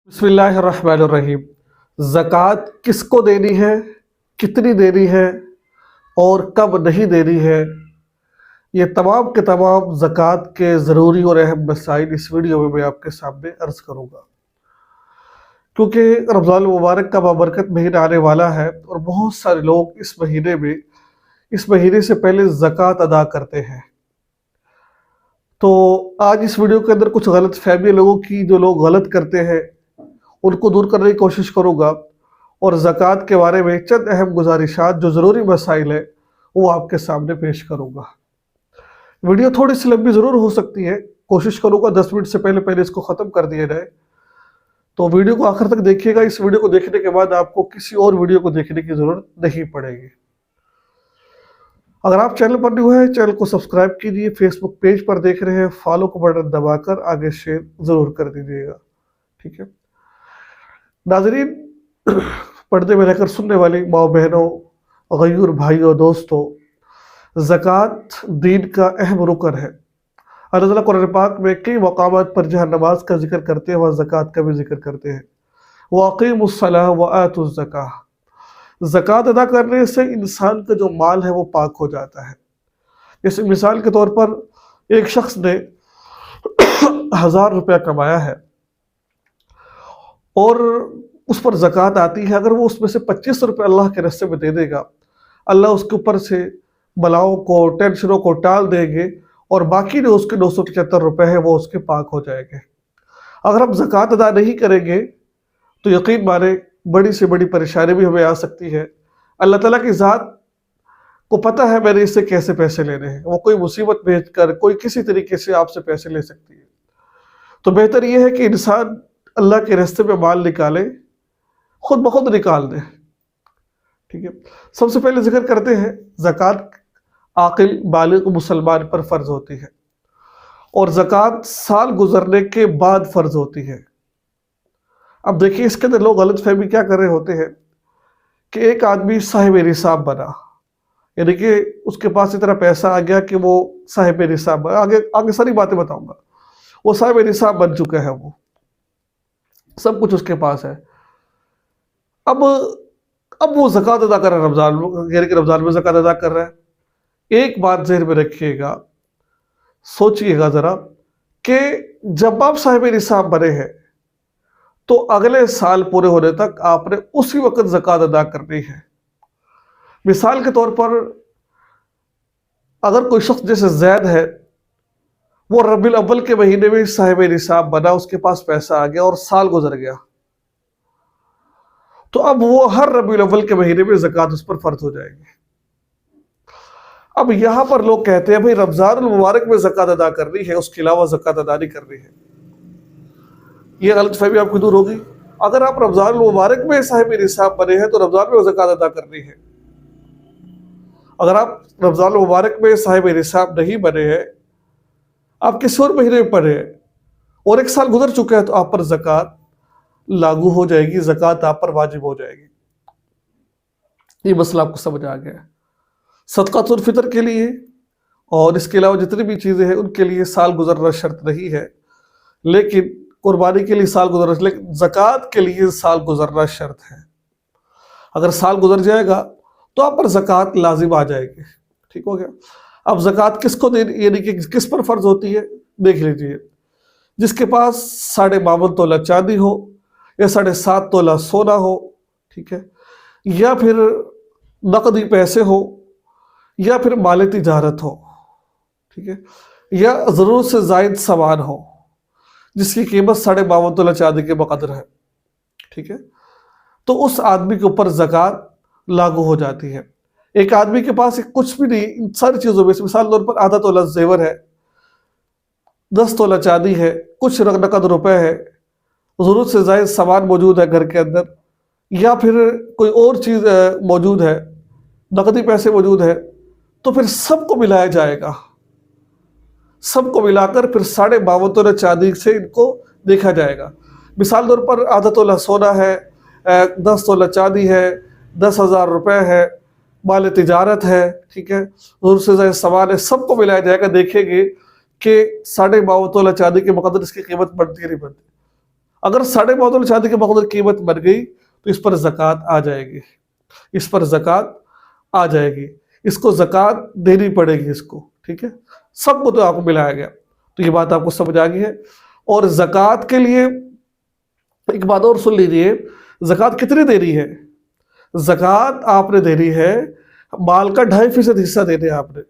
बिस्मिल्लाहिर्रहमानिर्रहीम। ज़कात किसको देनी है, कितनी देनी है और कब नहीं देनी है, ये तमाम के तमाम ज़कात के ज़रूरी और अहम मसाइल इस वीडियो में मैं आपके सामने अर्ज़ करूँगा। क्योंकि रमज़ान मुबारक का बाबरकत महीना आने वाला है और बहुत सारे लोग इस महीने से पहले ज़कात अदा करते हैं। तो आज इस वीडियो के अंदर कुछ गलत फहमी लोगों की, जो लोग गलत करते हैं उनको दूर करने की कोशिश करूँगा और ज़कात के बारे में चंद अहम गुजारिशात, जो ज़रूरी मसाइल है, वो आपके सामने पेश करूँगा। वीडियो थोड़ी सी लंबी ज़रूर हो सकती है, कोशिश करूँगा 10 मिनट से पहले इसको ख़त्म कर दिया जाए। तो वीडियो को आखिर तक देखिएगा। इस वीडियो को देखने के बाद आपको किसी और वीडियो को देखने की ज़रूरत नहीं पड़ेगी। अगर आप चैनल पर न्यू हैं, चैनल को सब्सक्राइब कीजिए। फेसबुक पेज पर देख रहे हैं, फॉलो का बटन दबाकर आगे शेयर ज़रूर कर दीजिएगा, ठीक है। नाज़रीन, पर्दे में रहकर सुनने वाली माँ बहनों, गयूर भाइयों, दोस्तों, ज़कात दीन का अहम रुकन है। अल्लाह ताला कुरान पाक में कई मकामात पर जहाँ नमाज का जिक्र करते हैं, वहाँ ज़कात का भी जिक्र करते हैं। वअक़ीमुस्सलाह व आतुज़्ज़काह। ज़कात अदा करने से इंसान का जो माल है वो पाक हो जाता है। जैसे मिसाल के तौर पर एक शख्स ने 1000 रुपया कमाया है और उस पर ज़कात आती है। अगर वो उसमें से 25 रुपये अल्लाह के रास्ते में दे देगा, अल्लाह उसके ऊपर से बलाओं को, टेंशनों को टाल देंगे और बाकी जो उसके 275 रुपये है वो उसके पाक हो जाएंगे। अगर हम ज़कात अदा नहीं करेंगे तो यकीन माने बड़ी से बड़ी परेशानी भी हमें आ सकती है। अल्लाह ताला की ज़ात को पता है मैंने इससे कैसे पैसे लेने हैं। वो कोई मुसीबत भेज कर, कोई किसी तरीके से आपसे पैसे ले सकती है। तो बेहतर यह है कि इंसान अल्लाह के रास्ते में माल निकाले, खुद ब खुद निकाल दे, ठीक है। सबसे पहले जिक्र करते हैं, ज़कात आकिल बालिग मुसलमान पर फ़र्ज होती है और ज़कात साल गुजरने के बाद फ़र्ज होती है। अब देखिए, इसके अंदर लोग गलत फहमी क्या कर रहे होते हैं कि एक आदमी साहिब निसाब बना, यानी कि उसके पास इतना पैसा आ गया कि वो साहिब निसाब, आगे सारी बातें बताऊंगा, वो साहिब निसाब बन चुका है, वो सब कुछ उसके पास है। अब वो ज़कात अदा कर रहा है, रमज़ान में ज़कात अदा कर रहा है। एक बात ज़हन में रखिएगा, सोचिएगा ज़रा कि जब आप साहिब निसाब बने हैं तो अगले साल पूरे होने तक आपने उसी वक्त ज़कात अदा करनी है। मिसाल के तौर पर अगर कोई शख्स जैसे ज़ैद है, वो रबीउल अव्वल के महीने में साहिब निसाब बना, उसके पास पैसा आ गया और साल गुजर गया, तो अब वो हर रबीउल अव्वल के महीने में ज़कात उस पर फ़र्ज हो जाएगी। अब यहां पर लोग कहते हैं भाई रमज़ान मुबारक में ज़कात अदा करनी है, उसके अलावा ज़कात अदा नहीं करनी है। ये गलत फहमी आपकी दूर होगी। अगर आप रमज़ान मुबारक में साहिब निसाब बने हैं तो रमज़ान में ज़कात अदा करनी है। अगर आप रमज़ान मुबारक में साहिब निसाब नहीं बने हैं, आप किसी और महीने में पढ़े हैं और एक साल गुजर चुका है, तो आप पर ज़कात लागू हो जाएगी, ज़कात आप पर वाजिब हो जाएगी। ये मसला आपको समझ आ गया। सदक़ातुल फ़ितर के लिए और इसके अलावा जितनी भी चीज़ें हैं उनके लिए साल गुजरना शर्त नहीं है, लेकिन कुर्बानी के लिए साल गुजरना, लेकिन ज़कात के लिए साल गुजरना शर्त है। अगर साल गुजर जाएगा तो आप पर ज़कात लाजिम आ जाएगी, ठीक हो गया। अब ज़कात किसको देनी, यानी कि किस पर फ़र्ज होती है, देख लीजिए। जिसके पास 52.5 तोला चांदी हो या 7.5 तोला सोना हो, ठीक है, या फिर नकदी पैसे हो या फिर माल तिजारत हो, ठीक है, या ज़रूरत से ज़ायद सामान हो जिसकी कीमत 52.5 तोला चांदी के बकदर है, ठीक है, तो उस आदमी के ऊपर ज़कात लागू हो जाती है। एक आदमी के पास कुछ भी नहीं, इन सारी चीज़ों में से मिसाल तौर पर आधा तोला जेवर है, 10 तोला चांदी है, कुछ नकद रुपए है, ज़रूरत से ज़ायद सामान मौजूद है घर के अंदर, या फिर कोई और चीज़ मौजूद है, नकदी पैसे मौजूद है, तो फिर सबको मिलाया जाएगा। सबको मिलाकर फिर 52.5 तोला चांदी से इनको देखा जाएगा। मिसाल तौर पर आधा तोला सोना है, 10 तोला चांदी है, 10,000 रुपये है, माल तिजारत है, ठीक है, ज़रूरत से ज़्यादा सामान है, सबको मिलाया जाएगा। देखेंगे कि 52.5 तोला चांदी के मुकद्दर इसकी कीमत बढ़ती है नहीं बढ़ती। اگر 12.5 چاندی کے مقدار قیمت بن گئی تو اس پر زکوٰۃ آ جائے گی، اس پر زکوٰۃ آ جائے گی، اس کو زکوٰۃ دینی پڑے گی اس کو، ٹھیک ہے، سب کو تو آپ کو ملایا گیا، تو یہ بات آپ کو سمجھ آ گئی ہے۔ اور زکوٰۃ کے لیے ایک بات اور سن لیجیے، زکوٰۃ کتنی دینی ہے؟ زکوٰۃ آپ نے دینی ہے مال کا 2.5% حصہ دینے ہیں آپ نے۔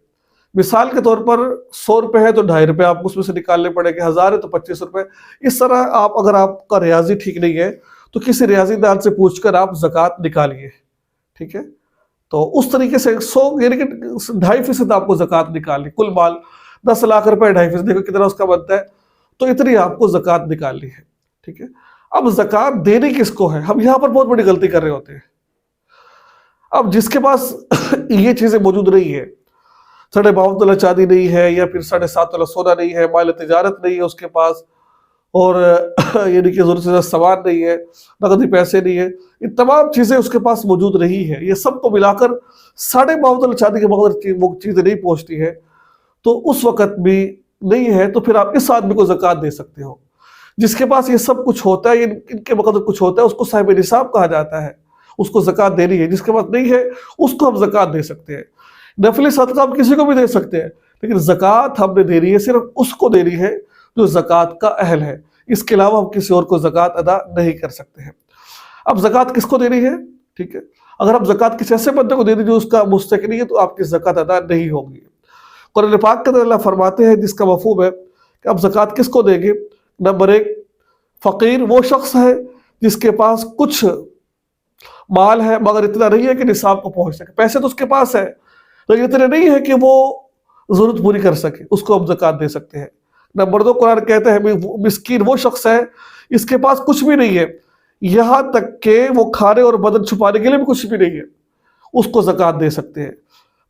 مثال کے طور پر 100 روپے ہے تو 2.5 روپے آپ کو اس میں سے نکالنے پڑیں گے، 1000 ہے تو 25 روپے۔ اس طرح آپ اگر آپ کا ریاضی ٹھیک نہیں ہے تو کسی ریاضی دان سے پوچھ کر آپ زکوٰۃ نکالیے، ٹھیک ہے، تو اس طریقے سے 100 یعنی کہ 2.5% آپ کو زکوٰۃ نکالنی، کل مال 10 لاکھ روپے 2.5%، دیکھو کتنا اس کا بنتا ہے، تو اتنی آپ کو زکوٰۃ نکالنی ہے، ٹھیک ہے۔ اب زکوٰۃ دینی کس کو ہے؟ ہم یہاں پر بہت بڑی غلطی کر رہے ہوتے ہیں۔ اب جس کے پاس یہ چیزیں موجود نہیں ہے، 52 تولہ چاندی نہیں ہے، یا پھر 7.5 تولہ سونا نہیں ہے، مال تجارت نہیں ہے اس کے پاس، اور یعنی کہ ضرورت سے زیادہ سامان نہیں ہے، نقدی پیسے نہیں ہے، یہ تمام چیزیں اس کے پاس موجود نہیں ہے، یہ سب کو ملا کر 52 تولہ چاندی کے مقدار وہ چیزیں نہیں پہنچتی ہے، تو اس وقت بھی نہیں ہے، تو پھر آپ اس آدمی کو زکوٰۃ دے سکتے ہو۔ جس کے پاس یہ سب کچھ ہوتا ہے، ان کے مقدر کچھ ہوتا ہے، اس کو صاحب نصاب کہا جاتا ہے، اس کو زکوٰۃ دینی ہے۔ جس کے پاس نہیں ہے اس کو ہم زکوٰۃ دے سکتے ہیں، نفلی صدقہ ہم کسی کو بھی دے سکتے ہیں، لیکن زکوٰۃ ہم نے دینی ہے صرف اس کو دینی ہے جو زکوٰۃ کا اہل ہے، اس کے علاوہ ہم کسی اور کو زکوٰۃ ادا نہیں کر سکتے ہیں۔ اب زکوٰۃ کس کو دینی ہے؟ ٹھیک ہے، اگر آپ زکوٰۃ کسی ایسے بندے کو دے دی جو اس کا مستحق نہیں ہے تو آپ کی زکوٰۃ ادا نہیں ہوگی۔ قرآن پاک کے اندر اللہ فرماتے ہیں، جس کا مفہوم ہے کہ اب زکوٰۃ کس کو دیں گے؟ نمبر 1، فقیر وہ شخص ہے جس کے پاس کچھ مال ہے مگر اتنا نہیں ہے کہ نصاب کو پہنچ سکے، پیسے تو اس کے پاس ہے لیکن اتنے نہیں ہے کہ وہ ضرورت پوری کر سکے، اس کو ہم زکوٰۃ دے سکتے ہیں۔ نمبر 2، قرآن کہتا ہے مسکین وہ شخص ہے اس کے پاس کچھ بھی نہیں ہے، یہاں تک کہ وہ کھانے اور بدن چھپانے کے لیے بھی کچھ بھی نہیں ہے، اس کو زکوٰۃ دے سکتے ہیں۔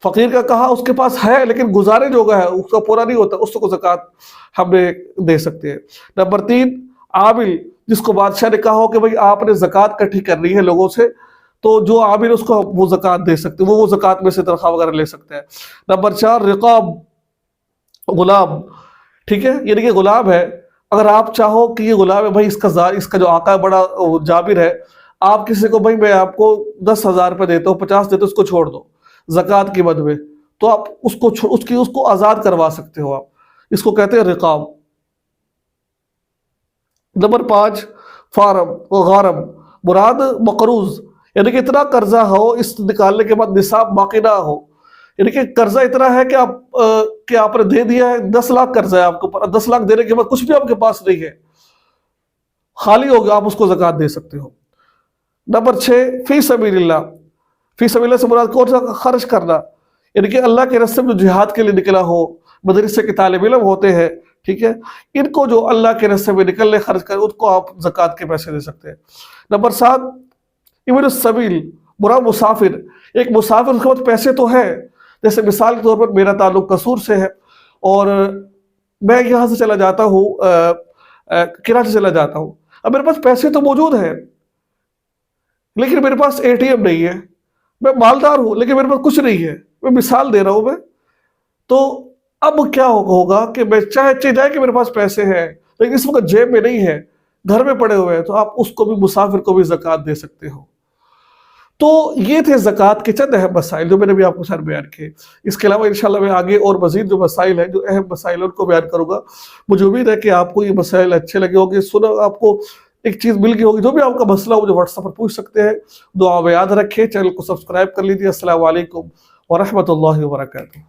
فقیر کا کہا اس کے پاس ہے لیکن گزارے جو ہے اس کا پورا نہیں ہوتا، اس کو زکوٰۃ ہم دے سکتے ہیں۔ نمبر 3، عامل، جس کو بادشاہ نے کہا ہو کہ بھئی آپ نے زکوٰۃ اکٹھی کرنی ہے لوگوں سے، تو جو عامل اس کو وہ زکوٰۃ دے سکتے، وہ زکوٰۃ میں سے تنخواہ وغیرہ لے سکتے ہیں۔ نمبر 4، رقاب، غلام، ٹھیک ہے، یعنی کہ غلام ہے، اگر آپ چاہو کہ یہ غلام ہے، بھائی اس کا جو آقا ہے بڑا جابر ہے، آپ کسی کو بھائی میں آپ کو 10,000 روپے دیتا ہوں، 50 دیتا ہوں، اس کو چھوڑ دو زکوٰۃ کی مد میں، تو آپ اس کو آزاد کروا سکتے ہو، آپ اس کو کہتے ہیں رقاب۔ نمبر 5، فارم و غارم، مراد مقروض، یعنی کہ اتنا قرضہ ہو اس نکالنے کے بعد نصاب باقی نہ ہو، یعنی کہ قرضہ اتنا ہے کہ آپ نے دے دیا ہے، 10 لاکھ قرضہ ہے آپ کو، 10 لاکھ دینے کے بعد کچھ بھی آپ کے پاس نہیں ہے، خالی ہو گیا، آپ اس کو زکوٰۃ دے سکتے ہو۔ نمبر 6، فی سبیل اللہ، فی سبیل اللہ سے مراد کون سا؟ خرچ کرنا، یعنی کہ اللہ کے راستے میں جو جہاد کے لیے نکلا ہو، مدرسے کے طالب علم ہوتے ہیں، ٹھیک ہے، ان کو جو اللہ کے راستے میں نکلنے خرچ کریں، ان کو آپ زکوٰۃ کے پیسے دے سکتے ہیں۔ نمبر 7، ابن السبیل، مراد مسافر، ایک مسافر اس کے پاس پیسے تو ہے، جیسے مثال کے طور پر میرا تعلق قصور سے ہے اور میں یہاں سے چلا جاتا ہوں کراچی چلا جاتا ہوں، اب میرے پاس پیسے تو موجود ہیں لیکن میرے پاس ATM نہیں ہے، میں مالدار ہوں لیکن میرے پاس کچھ نہیں ہے، میں مثال دے رہا ہوں میں، تو اب کیا ہوگا کہ میں چاہے جائے کہ میرے پاس پیسے ہیں لیکن اس وقت جیب میں نہیں ہے، گھر میں پڑے ہوئے ہیں، تو آپ اس کو بھی، مسافر کو بھی زکوٰۃ دے سکتے ہو۔ تو یہ تھے زکوٰۃ کے چند اہم مسائل جو میں نے بھی آپ کو ساتھ بیان کیے۔ اس کے علاوہ انشاءاللہ میں آگے اور مزید جو مسائل ہیں، جو اہم مسائل ہیں، ان کو بیان کروں گا۔ مجھے امید ہے کہ آپ کو یہ مسائل اچھے لگے ہوں گے، سنا آپ کو ایک چیز مل گئی ہوگی، جو بھی آپ کا مسئلہ ہو مجھے واٹس ایپ پر پوچھ سکتے ہیں۔ دعا میں یاد رکھیں، چینل کو سبسکرائب کر لیجیے۔ السلام علیکم ورحمۃ اللہ وبرکاتہ۔